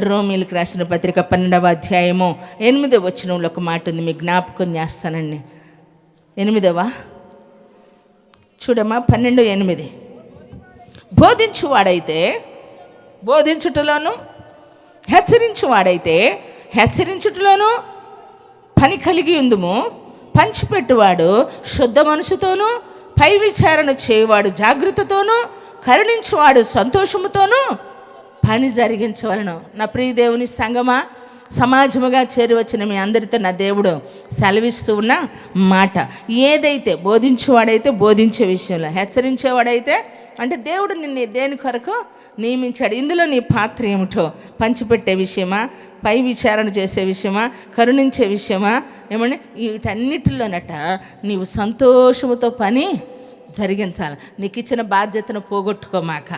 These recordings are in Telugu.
రోమీలకు రాసిన పత్రిక 12వ అధ్యాయము 8వ వచనంలో ఒక మాట ఉంది, మీకు జ్ఞాపకం చేస్తానండి. 8వ చూడమ్మా, 12:8. బోధించువాడైతే బోధించుటలోను, హెచ్చరించువాడైతే హెచ్చరించుటలోను పని కలిగి ఉందుము. పంచిపెట్టువాడు శుద్ధ మనసుతోనూ, పై విచారణ చేయవాడు జాగ్రత్తతోనూ, కరుణించువాడు సంతోషముతోనూ పని జరిగించవలను. నా ప్రియ దేవుని సంగమా, సమాజముగా చేరివచ్చిన మీ అందరితో నా దేవుడు సెలవిస్తూ ఉన్న మాట, ఏదైతే బోధించేవాడైతే బోధించే విషయంలో, హెచ్చరించేవాడైతే అంటే దేవుడు నిన్ను దేని కొరకు నియమించాడు, ఇందులో నీ పాత్ర ఏమిటో, పంచిపెట్టే విషయమా, పై విచారణ చేసే విషయమా, కరుణించే విషయమా, ఏమని వీటన్నిటిలోనట నీవు సంతోషముతో పని జరిగించాలి. నీకు ఇచ్చిన బాధ్యతను పోగొట్టుకోమాక,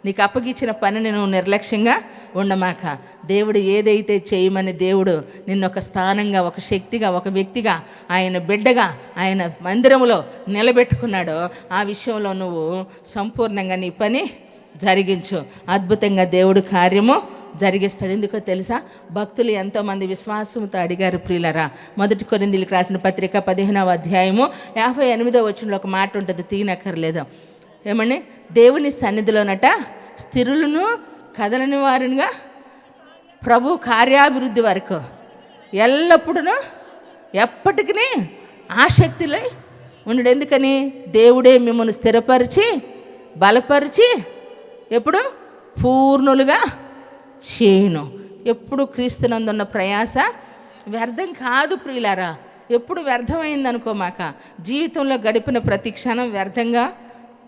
నీకు అప్పగిచ్చిన పనిని నువ్వు నిర్లక్ష్యంగా ఉండమాక. దేవుడు ఏదైతే చేయమని దేవుడు నిన్ను ఒక స్థానంగా, ఒక శక్తిగా, ఒక వ్యక్తిగా, ఆయన బిడ్డగా, ఆయన మందిరంలో నిలబెట్టుకున్నాడో ఆ విషయంలో నువ్వు సంపూర్ణంగా నీ పని జరిగించు. అద్భుతంగా దేవుడు కార్యము జరిగిస్తాడు. ఎందుకో తెలుసా, భక్తులు ఎంతోమంది విశ్వాసంతో అడిగారు. ప్రియులరా, 1 కొరింథీయులకు రాసిన పత్రిక 15వ అధ్యాయము 58వ వచనంలో ఒక మాట ఉంటుంది, తీనక్కర్లేదు. ఏమని, దేవుని సన్నిధిలోనట స్థిరులను కదలని వారిగా ప్రభు కార్యాభివృద్ధి వరకు ఎల్లప్పుడూ ఎప్పటికీ ఆసక్తిలో ఉండడు. ఎందుకని, దేవుడే మిమ్మల్ని స్థిరపరిచి బలపరిచి ఎప్పుడు పూర్ణులుగా చేయును. ఎప్పుడు క్రీస్తునందున్న ప్రయాస వ్యర్థం కాదు ప్రియులారా. ఎప్పుడు వ్యర్థమైందనుకోమాక. జీవితంలో గడిపిన ప్రతి క్షణం వ్యర్థంగా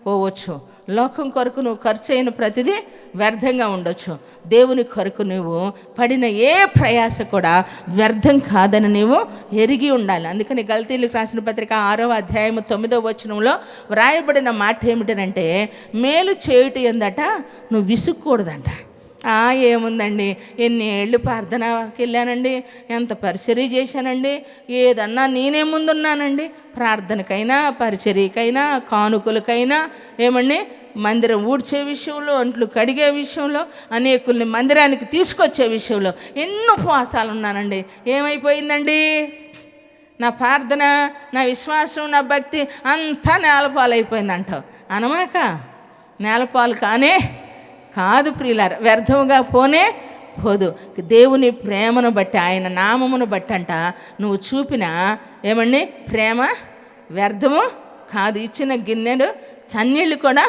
పోవచ్చు. లోకం కొరకు నువ్వు ఖర్చు అయిన ప్రతిదీ వ్యర్థంగా ఉండొచ్చు. దేవుని కొరకు నువ్వు పడిన ఏ ప్రయాస కూడా వ్యర్థం కాదని నీవు ఎరిగి ఉండాలి. అందుకని గలతీయులకు రాసిన పత్రిక 6వ అధ్యాయము 9వ వచనంలో వ్రాయబడిన మాట ఏమిటంటే, మేలు చేయుట ఎందట నువ్వు విసుక్కూడదంట. ఏముందండి, ఎన్ని ఏళ్ళు ప్రార్థనకి వెళ్ళానండి, ఎంత పరిచర్య చేశానండి, ఏదన్నా నేనే ముందున్నానండి, ప్రార్థనకైనా పరిచర్యకైనా కానుకలకైనా, ఏమండి మందిరం ఊడ్చే విషయంలో, అంట్లు కడిగే విషయంలో, అనేకుల్ని మందిరానికి తీసుకొచ్చే విషయంలో ఎన్నో ఉపవాసాలు ఉన్నానండి. ఏమైపోయిందండి నా ప్రార్థన, నా విశ్వాసం, నా భక్తి అంతా నేలపాలైపోయిందంటావు అనమాక. నేలపాలు కాదు ప్రియులారా, వ్యర్థముగా పోనే పోదు. దేవుని ప్రేమను బట్టి, ఆయన నామమును బట్టి అంట నువ్వు చూపిన ఏమండి ప్రేమ వ్యర్థము కాదు. ఇచ్చిన గిన్నెడు చన్నీళ్ళు కూడా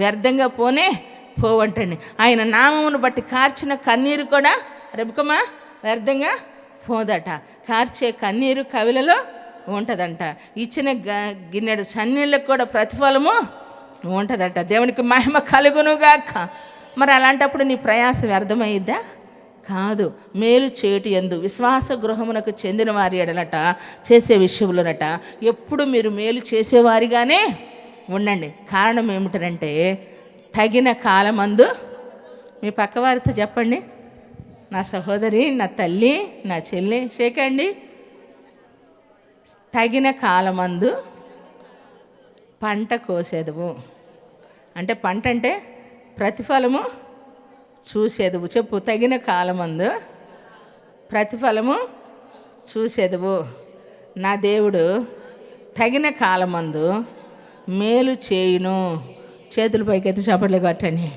వ్యర్థంగా పోనే పోవంటండి. ఆయన నామమును బట్టి కార్చిన కన్నీరు కూడా రెబకమా వ్యర్థంగా పోదట. కార్చే కన్నీరు కవిలలో ఉంటుందంట. ఇచ్చిన గిన్నెడు చన్నీళ్ళకు కూడా ప్రతిఫలము ఉంటుందట. దేవునికి మహిమ కలుగునుగాక. మరి అలాంటప్పుడు నీ ప్రయాస వ్యర్థమైద్దా? కాదు. మేలు చేయుట యందు విశ్వాస గృహమునకు చెందిన వారి ఎడలట చేసే విషయంలోనట ఎప్పుడు మీరు మేలు చేసేవారిగానే ఉండండి. కారణం ఏమిటంటే, తగిన కాలమందు, మీ పక్కవారితో చెప్పండి, నా సహోదరి, నా తల్లి, నా చెల్లి, షేకండి, తగిన కాలమందు పంట కోసేదువు. అంటే పంట అంటే ప్రతిఫలము చూసేదువు. చెప్పు, తగిన కాలమందు ప్రతిఫలము చూసేదువు. నా దేవుడు తగిన కాలమందు మేలు చేయును. చేతుల పైకైతే చప్పట్లు కొట్టండి.